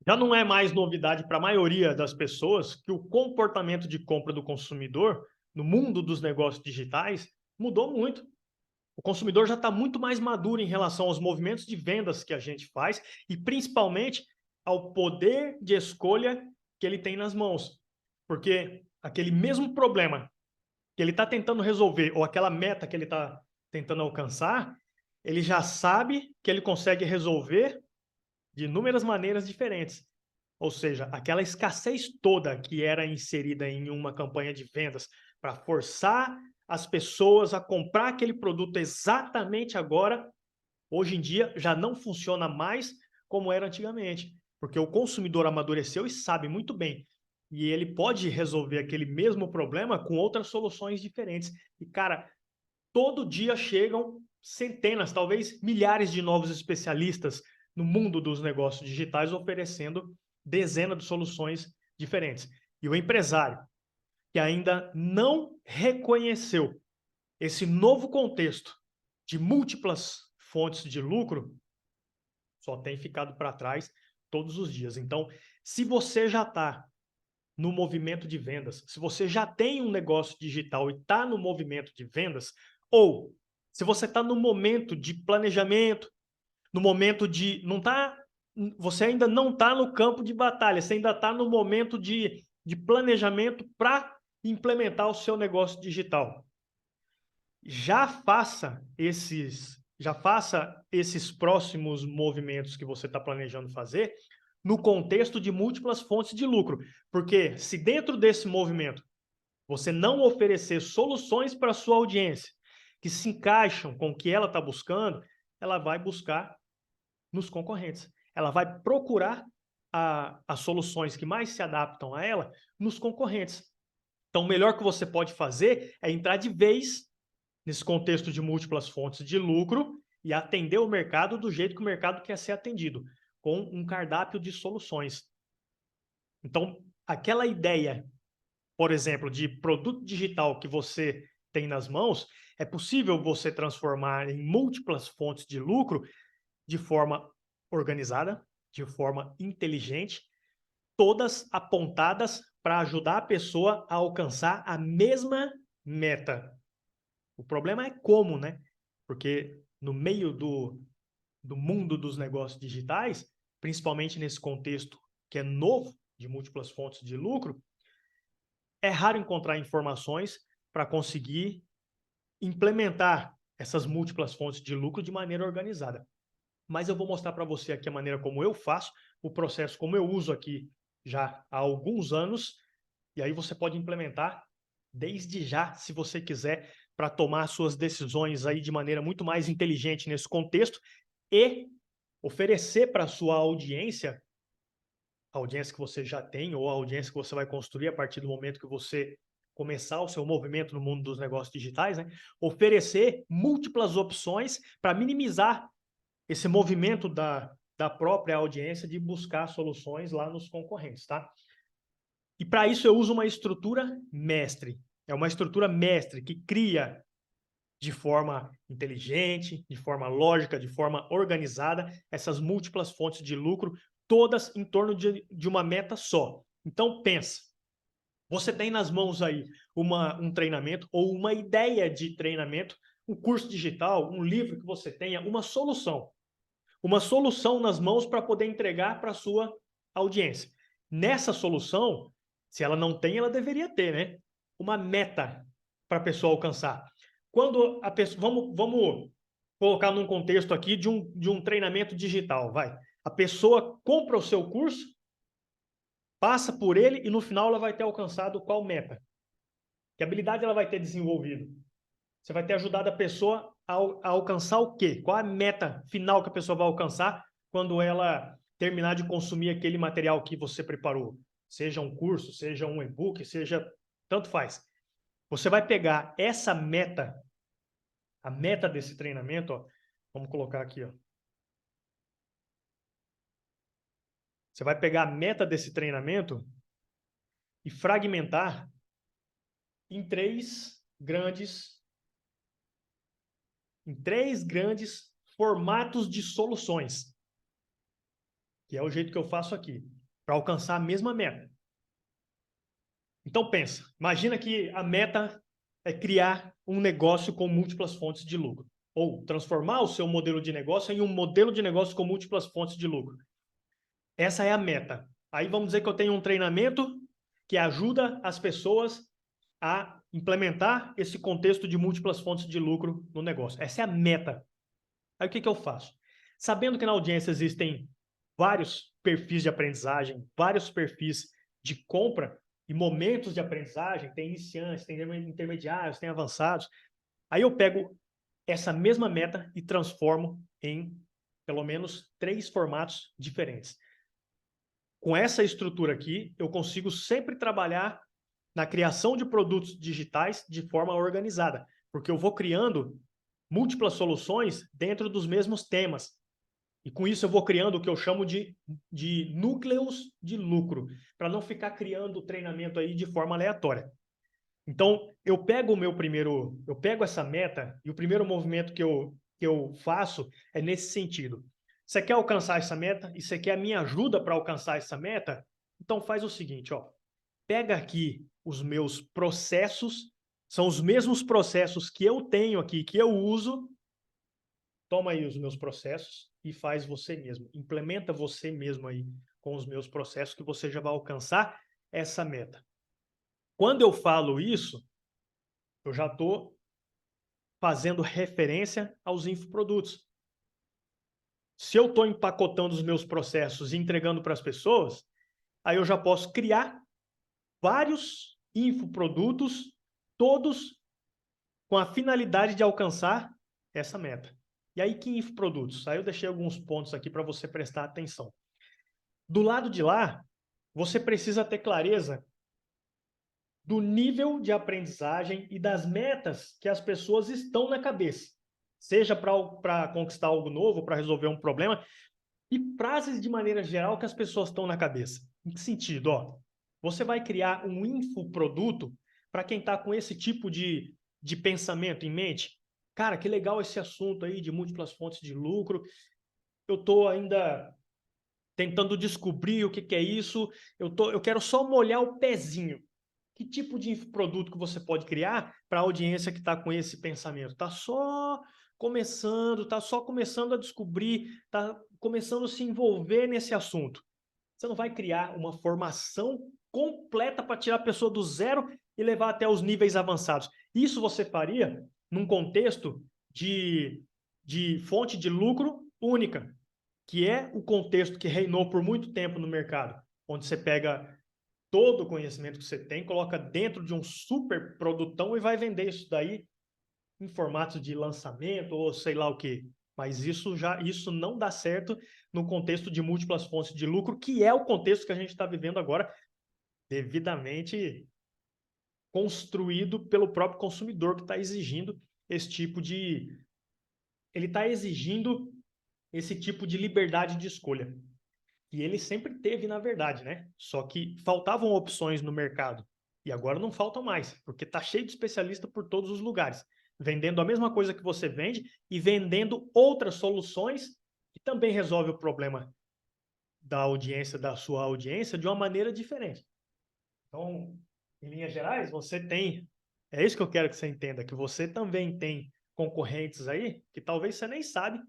Já não é mais novidade para a maioria das pessoas que o comportamento de compra do consumidor no mundo dos negócios digitais mudou muito. O consumidor já está muito mais maduro em relação aos movimentos de vendas que a gente faz e principalmente ao poder de escolha que ele tem nas mãos. Porque aquele mesmo problema que ele está tentando resolver ou aquela meta que ele está tentando alcançar, ele já sabe que ele consegue resolver de inúmeras maneiras diferentes. Ou seja, aquela escassez toda que era inserida em uma campanha de vendas para forçar as pessoas a comprar aquele produto exatamente agora, hoje em dia já não funciona mais como era antigamente, porque o consumidor amadureceu e sabe muito bem. E ele pode resolver aquele mesmo problema com outras soluções diferentes. E, cara, todo dia chegam centenas, talvez milhares de novos especialistas no mundo dos negócios digitais oferecendo dezenas de soluções diferentes. E o empresário que ainda não reconheceu esse novo contexto de múltiplas fontes de lucro só tem ficado para trás todos os dias. Então, se você já está no movimento de vendas, se você já tem um negócio digital e está no movimento de vendas, ou se você está no momento de planejamento, no momento de. Não tá, você ainda não está no campo de batalha, você ainda está no momento de planejamento para implementar o seu negócio digital. Já faça esses próximos movimentos que você está planejando fazer no contexto de múltiplas fontes de lucro. Porque se dentro desse movimento você não oferecer soluções para a sua audiência que se encaixam com o que ela está buscando, ela vai buscar nos concorrentes. Ela vai procurar as soluções que mais se adaptam a ela nos concorrentes. Então, o melhor que você pode fazer é entrar de vez nesse contexto de múltiplas fontes de lucro e atender o mercado do jeito que o mercado quer ser atendido, com um cardápio de soluções. Então, aquela ideia, por exemplo, de produto digital que você tem nas mãos, é possível você transformar em múltiplas fontes de lucro de forma organizada, de forma inteligente, todas apontadas para ajudar a pessoa a alcançar a mesma meta. O problema é como, né? Porque no meio do mundo dos negócios digitais, principalmente nesse contexto que é novo, de múltiplas fontes de lucro, é raro encontrar informações para conseguir implementar essas múltiplas fontes de lucro de maneira organizada. Mas eu vou mostrar para você aqui a maneira como eu faço, o processo como eu uso aqui já há alguns anos, e aí você pode implementar desde já, se você quiser, para tomar suas decisões aí de maneira muito mais inteligente nesse contexto e oferecer para a sua audiência, a audiência que você já tem ou a audiência que você vai construir a partir do momento que você começar o seu movimento no mundo dos negócios digitais, né? Oferecer múltiplas opções para minimizar esse movimento da própria audiência de buscar soluções lá nos concorrentes, tá? E para isso eu uso uma estrutura mestre. É uma estrutura mestre que cria de forma inteligente, de forma lógica, de forma organizada, essas múltiplas fontes de lucro, todas em torno de uma meta só. Então, pensa, você tem nas mãos aí um treinamento ou uma ideia de treinamento, um curso digital, um livro que você tenha, uma solução nas mãos para poder entregar para a sua audiência. Nessa solução, se ela não tem, ela deveria ter, né? Uma meta para a pessoa alcançar. Quando a pessoa, vamos colocar num contexto aqui de um treinamento digital, vai. A pessoa compra o seu curso, passa por ele e no final ela vai ter alcançado qual meta? Que habilidade ela vai ter desenvolvido? Você vai ter ajudado a pessoa a alcançar o quê? Qual a meta final que a pessoa vai alcançar quando ela terminar de consumir aquele material que você preparou? Seja um curso, seja um e-book, seja tanto faz. Você vai pegar essa meta, a meta desse treinamento, ó, vamos colocar aqui, ó. Você vai pegar a meta desse treinamento e fragmentar em três grandes formatos de soluções. que é o jeito que eu faço aqui, para alcançar a mesma meta. Então pensa, imagina que a meta é criar um negócio com múltiplas fontes de lucro, ou transformar o seu modelo de negócio em um modelo de negócio com múltiplas fontes de lucro. Essa é a meta. Aí vamos dizer que eu tenho um treinamento que ajuda as pessoas a implementar esse contexto de múltiplas fontes de lucro no negócio. Essa é a meta. Aí o que eu faço? Sabendo que na audiência existem vários perfis de aprendizagem, vários perfis de compra e momentos de aprendizagem, tem iniciantes, tem intermediários, tem avançados. Aí eu pego essa mesma meta e transformo em pelo menos 3 formatos diferentes. Com essa estrutura aqui, eu consigo sempre trabalhar na criação de produtos digitais de forma organizada, porque eu vou criando múltiplas soluções dentro dos mesmos temas. E com isso eu vou criando o que eu chamo de núcleos de lucro, para não ficar criando treinamento aí de forma aleatória. Então, eu pego essa meta e o primeiro movimento que eu faço é nesse sentido. Você quer alcançar essa meta e você quer a minha ajuda para alcançar essa meta? Então faz o seguinte, ó. Pega aqui os meus processos, são os mesmos processos que eu tenho aqui, que eu uso. Toma aí os meus processos e faz você mesmo. Implementa você mesmo aí com os meus processos que você já vai alcançar essa meta. Quando eu falo isso, eu já estou fazendo referência aos infoprodutos. Se eu estou empacotando os meus processos e entregando para as pessoas, aí eu já posso criar vários infoprodutos, todos com a finalidade de alcançar essa meta. E aí, que infoprodutos? Aí eu deixei alguns pontos aqui para você prestar atenção. Do lado de lá, você precisa ter clareza do nível de aprendizagem e das metas que as pessoas estão na cabeça. Seja para conquistar algo novo, para resolver um problema, e frases de maneira geral que as pessoas estão na cabeça. Em que sentido? Ó, você vai criar um infoproduto para quem está com esse tipo de pensamento em mente. Cara, que legal esse assunto aí de múltiplas fontes de lucro. Eu estou ainda tentando descobrir o que é isso. Eu quero só molhar o pezinho. Que tipo de produto que você pode criar para a audiência que está com esse pensamento? Está só começando a descobrir, está começando a se envolver nesse assunto. Você não vai criar uma formação completa para tirar a pessoa do zero e levar até os níveis avançados. Isso você faria num contexto de fonte de lucro única, que é o contexto que reinou por muito tempo no mercado, onde você pega todo o conhecimento que você tem, coloca dentro de um super produtão e vai vender isso daí em formato de lançamento ou sei lá o quê. Mas isso não dá certo no contexto de múltiplas fontes de lucro, que é o contexto que a gente está vivendo agora, devidamente construído pelo próprio consumidor que está exigindo esse tipo de... Ele está exigindo esse tipo de liberdade de escolha. E ele sempre teve, na verdade, né? Só que faltavam opções no mercado. E agora não faltam mais, porque tá cheio de especialista por todos os lugares, vendendo a mesma coisa que você vende e vendendo outras soluções que também resolve o problema da audiência, da sua audiência, de uma maneira diferente. Então, em linhas gerais, você tem... É isso que eu quero que você entenda, que você também tem concorrentes aí, que talvez você nem sabe,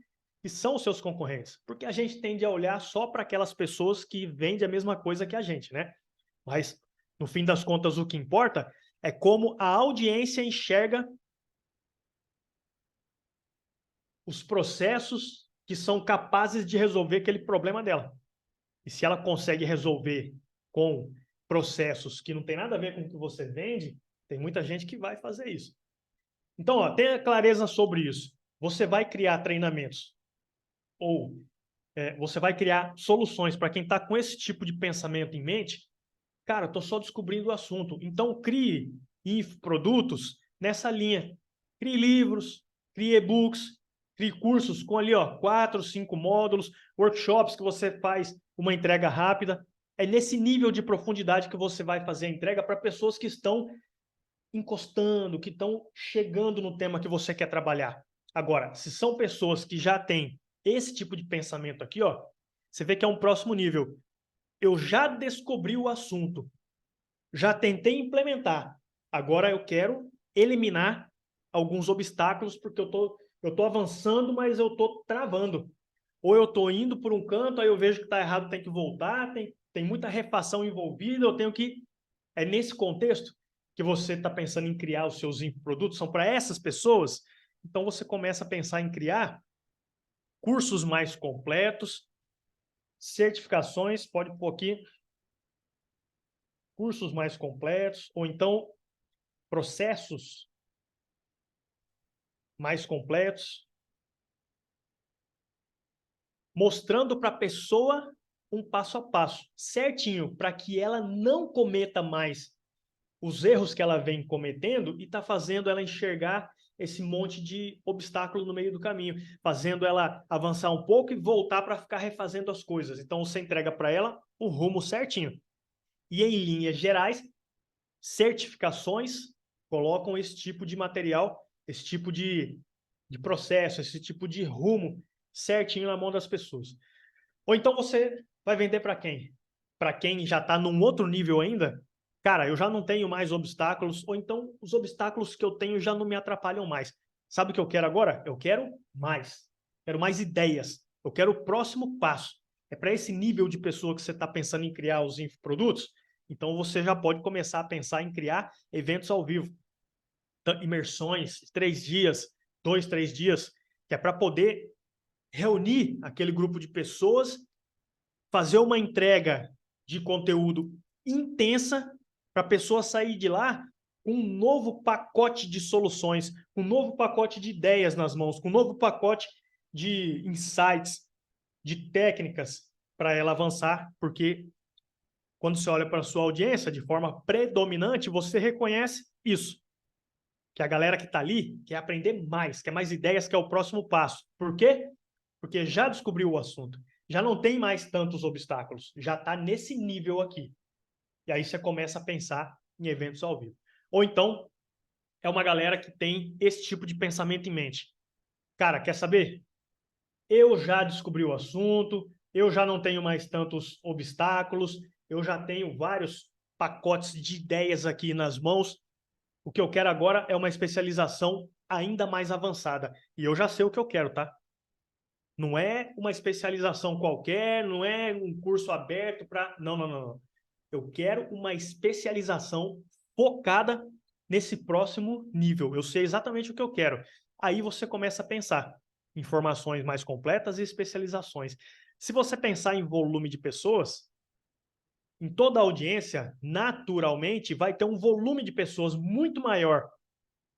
que são os seus concorrentes. Porque a gente tende a olhar só para aquelas pessoas que vendem a mesma coisa que a gente, né? Mas, no fim das contas, o que importa é como a audiência enxerga os processos que são capazes de resolver aquele problema dela. E se ela consegue resolver com processos que não tem nada a ver com o que você vende, tem muita gente que vai fazer isso. Então, ó, tenha clareza sobre isso. Você vai criar treinamentos ou você vai criar soluções para quem está com esse tipo de pensamento em mente. Cara, estou só descobrindo o assunto. Então, crie produtos nessa linha. Crie livros, crie e-books, crie cursos com ali, ó, 4, 5 módulos, workshops que você faz uma entrega rápida. É nesse nível de profundidade que você vai fazer a entrega para pessoas que estão encostando, que estão chegando no tema que você quer trabalhar. Agora, se são pessoas que já têm esse tipo de pensamento aqui, ó, Você vê que é um próximo nível. Eu já descobri o assunto, já tentei implementar. Agora eu quero eliminar alguns obstáculos, porque eu tô avançando, mas eu tô travando. Ou eu tô indo por um canto, aí eu vejo que está errado, tem que voltar, tem muita refação envolvida, eu tenho que... É nesse contexto que você está pensando em criar os seus infoprodutos, são para essas pessoas, então você começa a pensar em criar cursos mais completos, certificações, pode pôr aqui, cursos mais completos, ou então processos mais completos, mostrando para a pessoa um passo a passo, certinho, para que ela não cometa mais os erros que ela vem cometendo e está fazendo ela enxergar esse monte de obstáculo no meio do caminho, fazendo ela avançar um pouco e voltar para ficar refazendo as coisas. Então, você entrega para ela o rumo certinho. E, em linhas gerais, certificações colocam esse tipo de material, esse tipo de processo, esse tipo de rumo certinho na mão das pessoas. Ou então você vai vender para quem? Para quem já está num outro nível ainda? Cara, eu já não tenho mais obstáculos, ou então os obstáculos que eu tenho já não me atrapalham mais. Sabe o que eu quero agora? Eu quero mais. Quero mais ideias. Eu quero o próximo passo. É para esse nível de pessoa que você está pensando em criar os infoprodutos? Então você já pode começar a pensar em criar eventos ao vivo. Imersões, 3 dias, 2, 3 dias, que é para poder reunir aquele grupo de pessoas, fazer uma entrega de conteúdo intensa para a pessoa sair de lá com um novo pacote de soluções, um novo pacote de ideias nas mãos, com um novo pacote de insights, de técnicas para ela avançar, porque quando você olha para a sua audiência de forma predominante, você reconhece isso, que a galera que está ali quer aprender mais, quer mais ideias, quer o próximo passo. Por quê? Porque já descobriu o assunto, já não tem mais tantos obstáculos, já está nesse nível aqui. E aí você começa a pensar em eventos ao vivo. Ou então, é uma galera que tem esse tipo de pensamento em mente. Cara, quer saber? Eu já descobri o assunto, eu já não tenho mais tantos obstáculos, eu já tenho vários pacotes de ideias aqui nas mãos. O que eu quero agora é uma especialização ainda mais avançada. E eu já sei o que eu quero, tá? Não é uma especialização qualquer, não é um curso aberto para... Não, não, não, não. Eu quero uma especialização focada nesse próximo nível. Eu sei exatamente o que eu quero. Aí você começa a pensar informações mais completas e especializações. Se você pensar em volume de pessoas, em toda a audiência, naturalmente, vai ter um volume de pessoas muito maior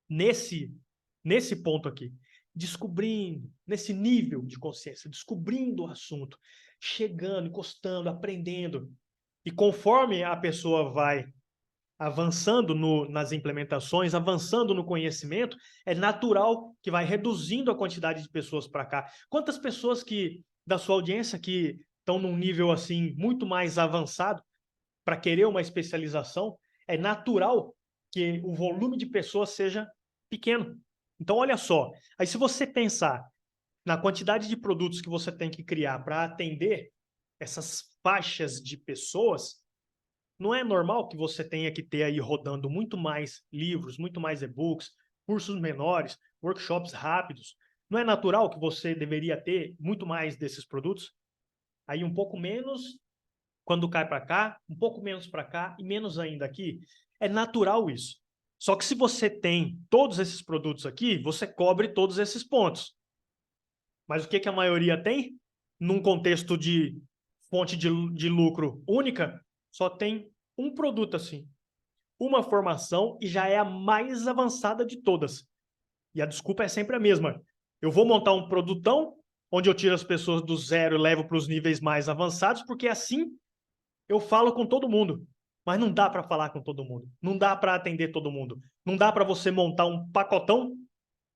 nesse ponto aqui. Descobrindo, nesse nível de consciência, descobrindo o assunto, chegando, encostando, aprendendo. E conforme a pessoa vai avançando nas implementações, avançando no conhecimento, é natural que vai reduzindo a quantidade de pessoas para cá. Quantas pessoas que da sua audiência que estão num nível assim muito mais avançado para querer uma especialização, é natural que o volume de pessoas seja pequeno. Então, olha só, aí se você pensar na quantidade de produtos que você tem que criar para atender essas faixas de pessoas, não é normal que você tenha que ter aí rodando muito mais livros, muito mais e-books, cursos menores, workshops rápidos? Não é natural que você deveria ter muito mais desses produtos? Aí um pouco menos quando cai para cá, um pouco menos para cá e menos ainda aqui. É natural isso. Só que se você tem todos esses produtos aqui, você cobre todos esses pontos. Mas o que a maioria tem? Num contexto de fonte de lucro única, só tem um produto assim. Uma formação e já é a mais avançada de todas. E a desculpa é sempre a mesma. Eu vou montar um produtão onde eu tiro as pessoas do zero e levo para os níveis mais avançados, porque assim eu falo com todo mundo. Mas não dá para falar com todo mundo. Não dá para atender todo mundo. Não dá para você montar um pacotão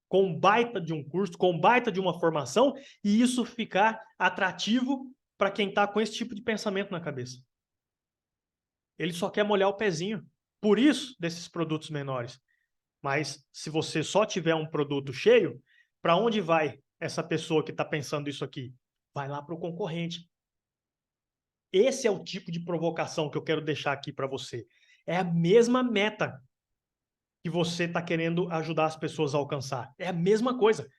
com um baita de um curso, com um baita de uma formação, e isso ficar atrativo para quem está com esse tipo de pensamento na cabeça. Ele só quer molhar o pezinho. Por isso, desses produtos menores. Mas se você só tiver um produto cheio, para onde vai essa pessoa que está pensando isso aqui? Vai lá para o concorrente. Esse é o tipo de provocação que eu quero deixar aqui para você. É a mesma meta que você está querendo ajudar as pessoas a alcançar. É a mesma coisa.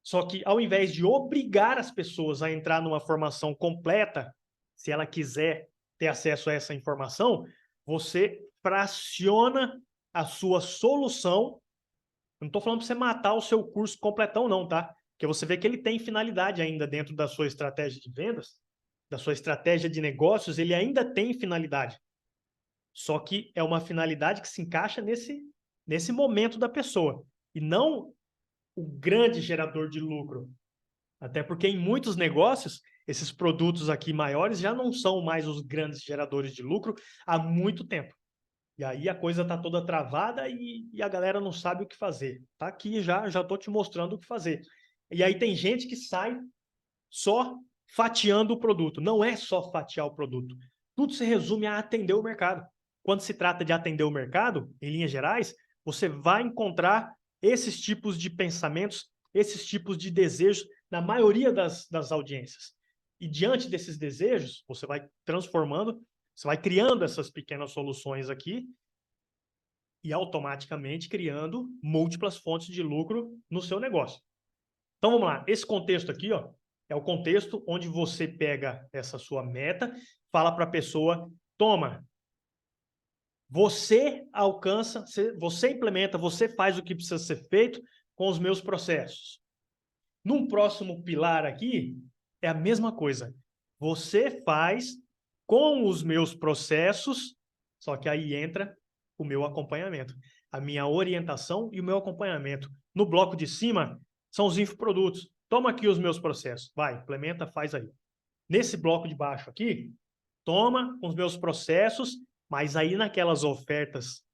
Só que ao invés de obrigar as pessoas a entrar numa formação completa, se ela quiser ter acesso a essa informação, você fraciona a sua solução. Eu não estou falando para você matar o seu curso completão, não, tá? Porque você vê que ele tem finalidade ainda dentro da sua estratégia de vendas, da sua estratégia de negócios, ele ainda tem finalidade. Só que é uma finalidade que se encaixa nesse momento da pessoa. E não o grande gerador de lucro. Até porque em muitos negócios, esses produtos aqui maiores já não são mais os grandes geradores de lucro há muito tempo. E aí a coisa está toda travada e a galera não sabe o que fazer. Tá aqui já estou te mostrando o que fazer. E aí tem gente que sai só fatiando o produto. Não é só fatiar o produto. Tudo se resume a atender o mercado. Quando se trata de atender o mercado, em linhas gerais, você vai encontrar esses tipos de pensamentos, esses tipos de desejos na maioria das audiências. E diante desses desejos, você vai transformando, você vai criando essas pequenas soluções aqui e automaticamente criando múltiplas fontes de lucro no seu negócio. Então vamos lá, esse contexto aqui, ó, é o contexto onde você pega essa sua meta, fala para a pessoa, toma, você alcança, você implementa, você faz o que precisa ser feito com os meus processos. Num próximo pilar aqui, é a mesma coisa. Você faz com os meus processos, só que aí entra o meu acompanhamento, a minha orientação e o meu acompanhamento. No bloco de cima, são os infoprodutos. Toma aqui os meus processos. Vai, implementa, faz aí. Nesse bloco de baixo aqui, toma os meus processos, mas aí naquelas ofertas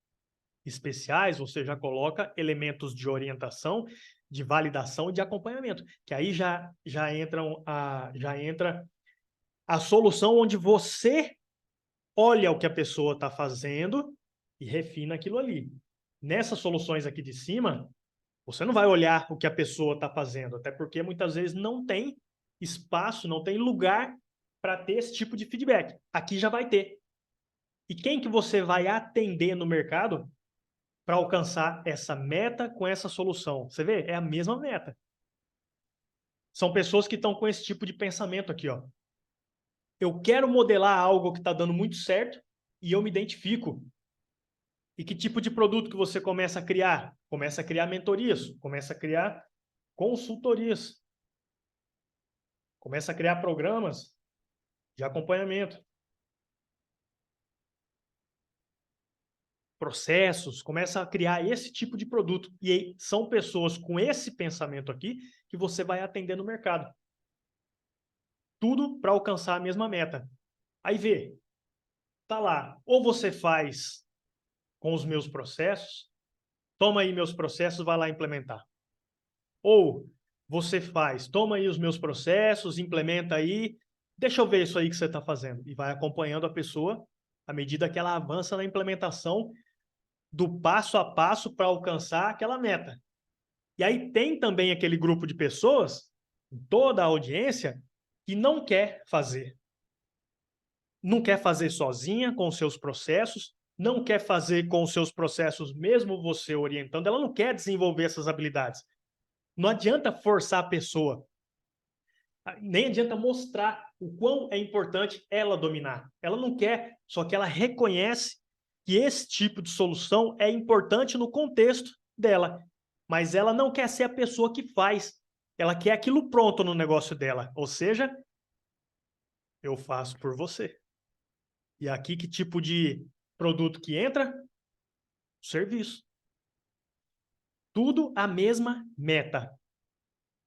especiais, você já coloca elementos de orientação, de validação e de acompanhamento, que aí já entra a solução onde você olha o que a pessoa está fazendo e refina aquilo ali. Nessas soluções aqui de cima, você não vai olhar o que a pessoa está fazendo, até porque muitas vezes não tem espaço, não tem lugar para ter esse tipo de feedback. Aqui já vai ter. E quem que você vai atender no mercado para alcançar essa meta com essa solução? Você vê? É a mesma meta. São pessoas que estão com esse tipo de pensamento aqui, ó. Eu quero modelar algo que está dando muito certo e eu me identifico. E que tipo de produto que você começa a criar? Começa a criar mentorias, começa a criar consultorias, começa a criar programas de acompanhamento, processos, começa a criar esse tipo de produto. E aí são pessoas com esse pensamento aqui que você vai atender no mercado. Tudo para alcançar a mesma meta. Aí vê, tá lá, ou você faz com os meus processos, toma aí meus processos, vai lá implementar. Ou você faz, toma aí os meus processos, implementa aí, deixa eu ver isso aí que você está fazendo. E vai acompanhando a pessoa à medida que ela avança na implementação do passo a passo para alcançar aquela meta. E aí tem também aquele grupo de pessoas, toda a audiência, que não quer fazer. Não quer fazer sozinha com os seus processos, não quer fazer com os seus processos mesmo você orientando, ela não quer desenvolver essas habilidades. Não adianta forçar a pessoa, nem adianta mostrar o quão é importante ela dominar. Ela não quer, só que ela reconhece que esse tipo de solução é importante no contexto dela, mas ela não quer ser a pessoa que faz. Ela quer aquilo pronto no negócio dela, ou seja, eu faço por você. E aqui que tipo de produto que entra? Serviço. Tudo a mesma meta.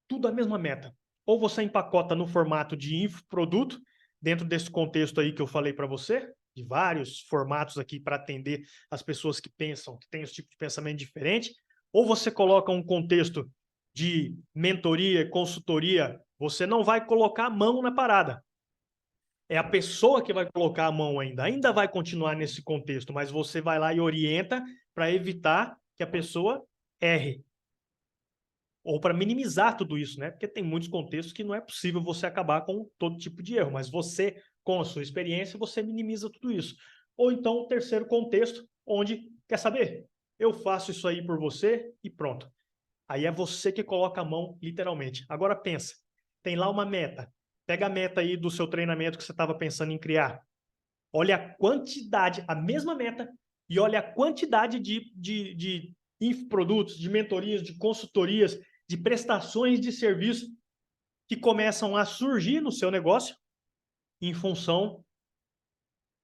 Tudo a mesma meta. Ou você empacota no formato de infoproduto, dentro desse contexto aí que eu falei para você, de vários formatos aqui para atender as pessoas que pensam, que têm esse tipo de pensamento diferente, ou você coloca um contexto de mentoria, consultoria, você não vai colocar a mão na parada. É a pessoa que vai colocar a mão ainda vai continuar nesse contexto, mas você vai lá e orienta para evitar que a pessoa erre. Ou para minimizar tudo isso, né? Porque tem muitos contextos que não é possível você acabar com todo tipo de erro, mas você, com a sua experiência, você minimiza tudo isso. Ou então, o terceiro contexto, onde, quer saber? Eu faço isso aí por você e pronto. Aí é você que coloca a mão, literalmente. Agora pensa, tem lá uma meta. Pega a meta aí do seu treinamento que você estava pensando em criar. Olha a quantidade, a mesma meta, e olha a quantidade de infoprodutos, de mentorias, de consultorias, de prestações de serviço que começam a surgir no seu negócio em função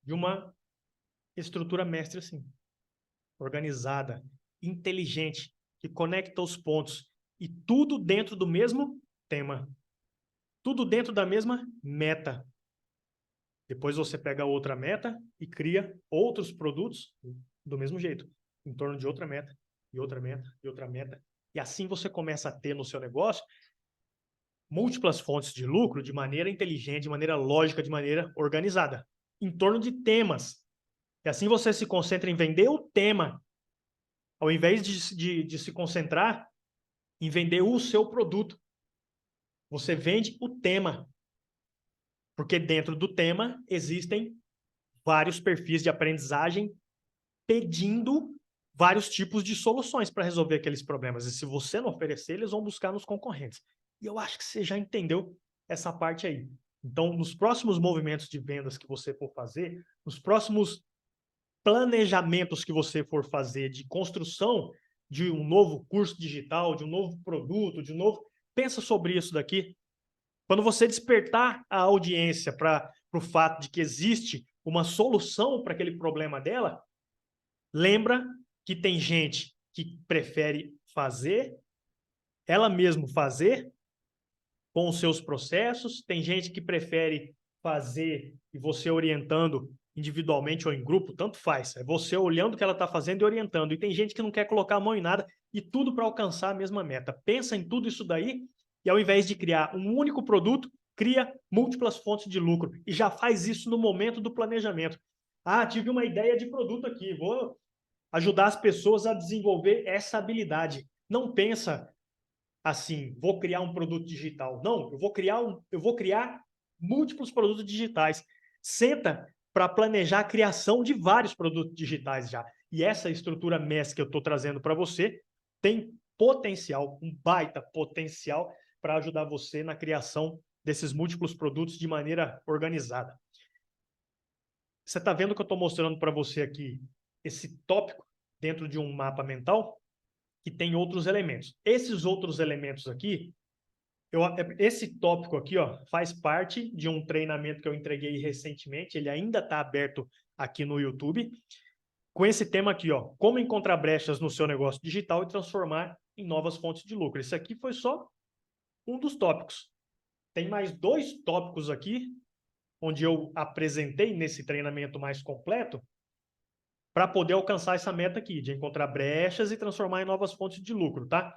de uma estrutura mestre assim, organizada, inteligente, que conecta os pontos e tudo dentro do mesmo tema, tudo dentro da mesma meta. Depois você pega outra meta e cria outros produtos do mesmo jeito, em torno de outra meta, e outra meta, e outra meta. E assim você começa a ter no seu negócio múltiplas fontes de lucro de maneira inteligente, de maneira lógica, de maneira organizada, em torno de temas. E assim você se concentra em vender o tema, ao invés de se concentrar em vender o seu produto. Você vende o tema. Porque dentro do tema existem vários perfis de aprendizagem pedindo vários tipos de soluções para resolver aqueles problemas. E se você não oferecer, eles vão buscar nos concorrentes. E eu acho que você já entendeu essa parte aí. Então, nos próximos movimentos de vendas que você for fazer, nos próximos planejamentos que você for fazer de construção de um novo curso digital, de um novo produto, de um novo... Pensa sobre isso daqui. Quando você despertar a audiência para o fato de que existe uma solução para aquele problema dela, lembra que tem gente que prefere fazer, ela mesma fazer, com os seus processos, tem gente que prefere fazer e você orientando individualmente ou em grupo, tanto faz. É você olhando o que ela está fazendo e orientando. E tem gente que não quer colocar a mão em nada e tudo para alcançar a mesma meta. Pensa em tudo isso daí e ao invés de criar um único produto, cria múltiplas fontes de lucro. E já faz isso no momento do planejamento. Ah, tive uma ideia de produto aqui, vou ajudar as pessoas a desenvolver essa habilidade. Não pensa assim, vou criar um produto digital. Não, eu vou criar múltiplos produtos digitais. Senta para planejar a criação de vários produtos digitais já. E essa estrutura MES que eu estou trazendo para você tem potencial, um baita potencial para ajudar você na criação desses múltiplos produtos de maneira organizada. Você está vendo que eu estou mostrando para você aqui esse tópico dentro de um mapa mental que tem outros elementos. Esses outros elementos aqui, esse tópico aqui, ó, faz parte de um treinamento que eu entreguei recentemente, ele ainda está aberto aqui no YouTube, com esse tema aqui, ó, como encontrar brechas no seu negócio digital e transformar em novas fontes de lucro. Esse aqui foi só um dos tópicos. Tem mais 2 tópicos aqui, onde eu apresentei nesse treinamento mais completo, para poder alcançar essa meta aqui, de encontrar brechas e transformar em novas fontes de lucro, tá?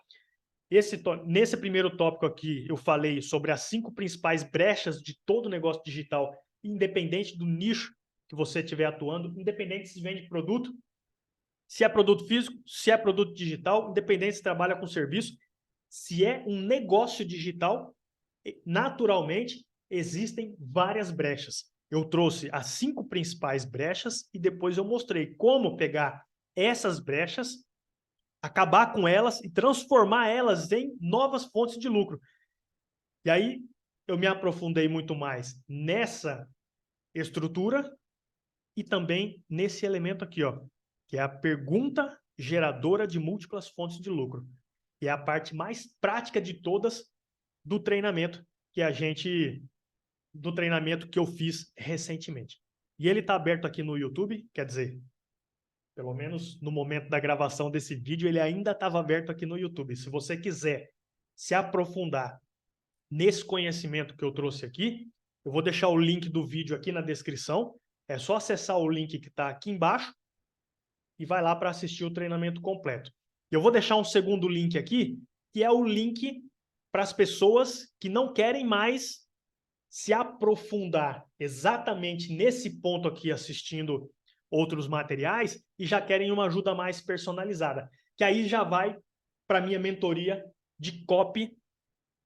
Nesse primeiro tópico aqui, eu falei sobre as 5 principais brechas de todo negócio digital, independente do nicho que você estiver atuando, independente se vende produto, se é produto físico, se é produto digital, independente se trabalha com serviço, se é um negócio digital, naturalmente, existem várias brechas. Eu trouxe as 5 principais brechas e depois eu mostrei como pegar essas brechas, acabar com elas e transformar elas em novas fontes de lucro. E aí eu me aprofundei muito mais nessa estrutura e também nesse elemento aqui, ó, que é a pergunta geradora de múltiplas fontes de lucro, que é a parte mais prática de todas do treinamento do treinamento que eu fiz recentemente. E ele está aberto aqui no YouTube, quer dizer, pelo menos no momento da gravação desse vídeo, ele ainda estava aberto aqui no YouTube. Se você quiser se aprofundar nesse conhecimento que eu trouxe aqui, eu vou deixar o link do vídeo aqui na descrição. É só acessar o link que está aqui embaixo e vai lá para assistir o treinamento completo. Eu vou deixar um segundo link aqui, que é o link para as pessoas que não querem mais se aprofundar exatamente nesse ponto aqui, assistindo outros materiais, e já querem uma ajuda mais personalizada, que aí já vai para a minha mentoria de copy,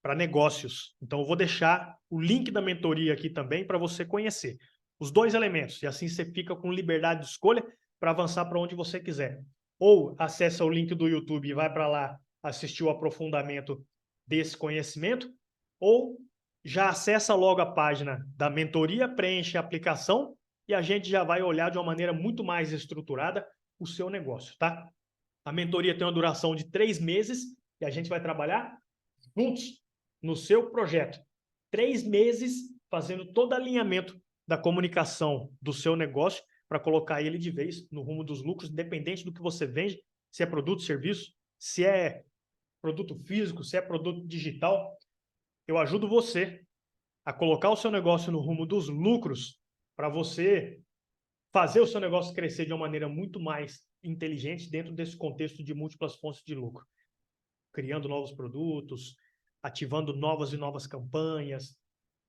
para negócios. Então, eu vou deixar o link da mentoria aqui também para você conhecer os dois elementos. E assim você fica com liberdade de escolha para avançar para onde você quiser. Ou acessa o link do YouTube e vai para lá assistir o aprofundamento desse conhecimento, ou já acessa logo a página da mentoria, preenche a aplicação e a gente já vai olhar de uma maneira muito mais estruturada o seu negócio, tá? A mentoria tem uma duração de 3 meses e a gente vai trabalhar juntos no seu projeto. 3 meses fazendo todo alinhamento da comunicação do seu negócio para colocar ele de vez no rumo dos lucros, independente do que você vende, se é produto, serviço, se é produto físico, se é produto digital. Eu ajudo você a colocar o seu negócio no rumo dos lucros para você fazer o seu negócio crescer de uma maneira muito mais inteligente dentro desse contexto de múltiplas fontes de lucro, criando novos produtos, ativando novas e novas campanhas,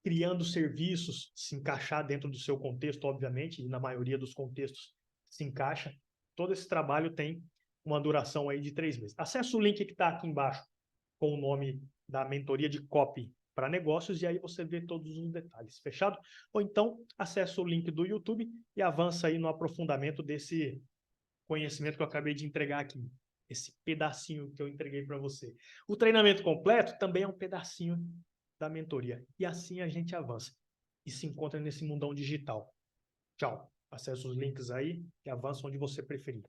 criando serviços, se encaixar dentro do seu contexto, obviamente, e na maioria dos contextos se encaixa. Todo esse trabalho tem uma duração aí de 3 meses. Acesse o link que está aqui embaixo com o nome da mentoria de copy para negócios e aí você vê todos os detalhes, fechado? Ou então, acesse o link do YouTube e avança aí no aprofundamento desse conhecimento que eu acabei de entregar aqui, esse pedacinho que eu entreguei para você. O treinamento completo também é um pedacinho da mentoria. E assim a gente avança e se encontra nesse mundão digital. Tchau. Acesse os links aí e avança onde você preferir.